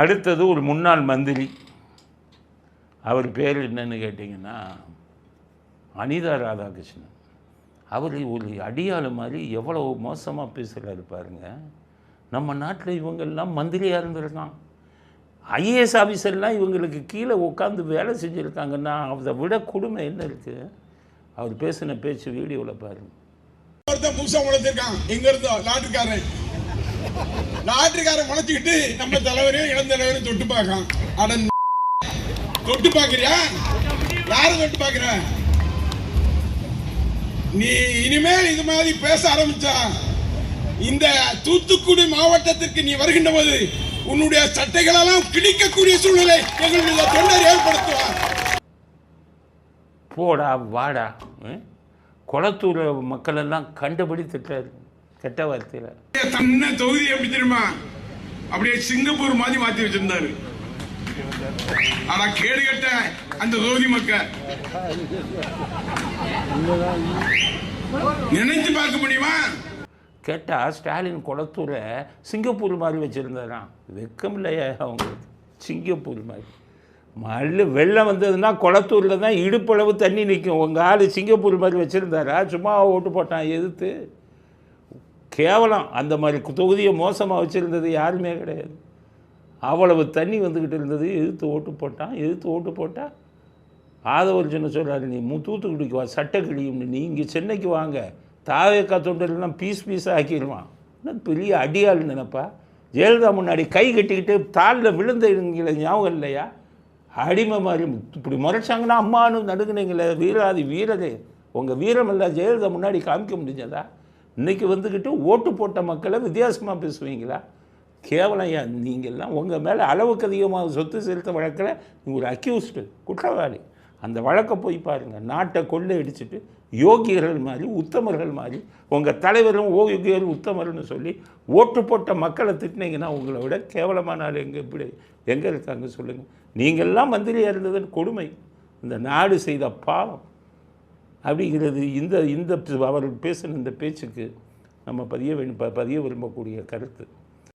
அடுத்தது ஒரு முன்னாள் மந்திரி, அவர் பேர் என்னன்னு கேட்டிங்கன்னா அனிதா ராதாகிருஷ்ணன். அவர் ஒரு அடியாள் மாதிரி எவ்வளோ மோசமாக பேசுகிறாரு பாருங்க. நம்ம நாட்டில் இவங்கெல்லாம் மந்திரியாக இருந்திருக்கான், ஐஏஎஸ் ஆஃபீஸர்லாம் இவங்களுக்கு கீழே உட்காந்து வேலை செஞ்சுருக்காங்கன்னா அதை விட கொடுமை என்ன இருக்குது? அவர் பேசின பேச்சு வீடியோவில் பாருங்க. புதுசாக வளர்த்துருக்கான், எங்க இருந்தோ லாட்டரிக்காரன் வளர்த்துக்கிட்டு நம்ம தலைவரையும் இளந்தலைவரையும் தொட்டு பார்க்கான். அட தொட்டு பார்க்குறியா? யாரும் தொட்டு பார்க்குற? நீ இனிமேல் இது மாதிரி பேச ஆரம்பிச்சா இந்த தூத்துக்குடி மாவட்டத்திற்கு நீ வருகின்ற போது உன்னுடைய சட்டைகளெல்லாம் கிழிக்கக்கூடிய சூழ்நிலை எங்களுடைய தொண்டர் ஏற்படுத்துவார். போடா வாடா. குளத்தூர் மக்கள் எல்லாம் கண்டபடி திட்டாரு கெட்ட வார்த்தையில. தன்ன தொகுதி எப்படி தெரியுமா, அப்படியே சிங்கப்பூர் மாதிரி மாத்தி வச்சிருந்தாரு. ஆனா கேடு கட்ட அந்த தொகுதி மக்கள் நினைத்து பார்க்க முடியுமா? கேட்டா ஸ்டாலின் குளத்தூரை சிங்கப்பூர் மாதிரி வச்சிருந்தாராம். வெக்கம் இல்லையா அவங்களுக்கு? சிங்கப்பூர் மாதிரி மல்லு வெள்ளம் வந்ததுன்னா குளத்தூரில் தான் இடுப்பளவு தண்ணி நிற்கும். உங்கள் ஆள் சிங்கப்பூர் மாதிரி வச்சுருந்தாரா? சும்மா ஓட்டு போட்டான் எதிர்த்து. கேவலம். அந்த மாதிரி தொகுதியை மோசமாக வச்சுருந்தது யாருமே கிடையாது. அவ்வளவு தண்ணி வந்துக்கிட்டு இருந்தது. எதிர்த்து ஓட்டு போட்டான். ஆதவர்ஜுன சொல்கிறாரு, நீ தூத்துக்குடிக்கு வா, சட்டை கிழியும்னு. நீ இங்கே சென்னைக்கு வாங்க, தாவேக்கா தொண்டர்லாம் பீஸாக ஆக்கிடுவான். பெரிய அடியாள் நினைப்பா. ஜெயலலிதா முன்னாடி கை கட்டிக்கிட்டு தாளில் விழுந்தீங்களே, ஞாபகம் இல்லையா? அடிமை மாதிரி இப்படி முறைச்சாங்கன்னா அம்மானு நடுங்கினீங்களே. வீராதி வீரரே, உங்கள் வீரமெல்லாம் ஜெயலலிதா முன்னாடி காமிக்க முடிஞ்சதா? இன்றைக்கி வந்துக்கிட்டு ஓட்டு போட்ட மக்களை வித்தியாசமாக பேசுவீங்களா? கேவலம். ஏன் நீங்கள்லாம் உங்கள் மேலே அளவுக்கு அதிகமாக சொத்து செலுத்த வழக்கில் நீங்கள் ஒரு அக்யூஸ்டு, குற்றவாளி. அந்த வழக்கை போய் பாருங்கள். நாட்டை கொள்ளை அடிச்சுட்டு யோகியர்கள் மாதிரி, உத்தமர்கள் மாதிரி, உங்கள் தலைவரும் யோகியர் உத்தமர்னு சொல்லி ஓட்டு போட்ட மக்களை திட்டினீங்கன்னா உங்களை விட கேவலமான ஆள் எங்கே இருக்காங்க சொல்லுங்கள்? நீங்கள்லாம் மந்திரியாக இருந்ததுன்னு கொடுமை. இந்த நாடு செய்த பாவம் அப்படிங்கிறது இந்த அவர் பேசின இந்த பேச்சுக்கு நம்ம பதிய விரும்பக்கூடிய கருத்து.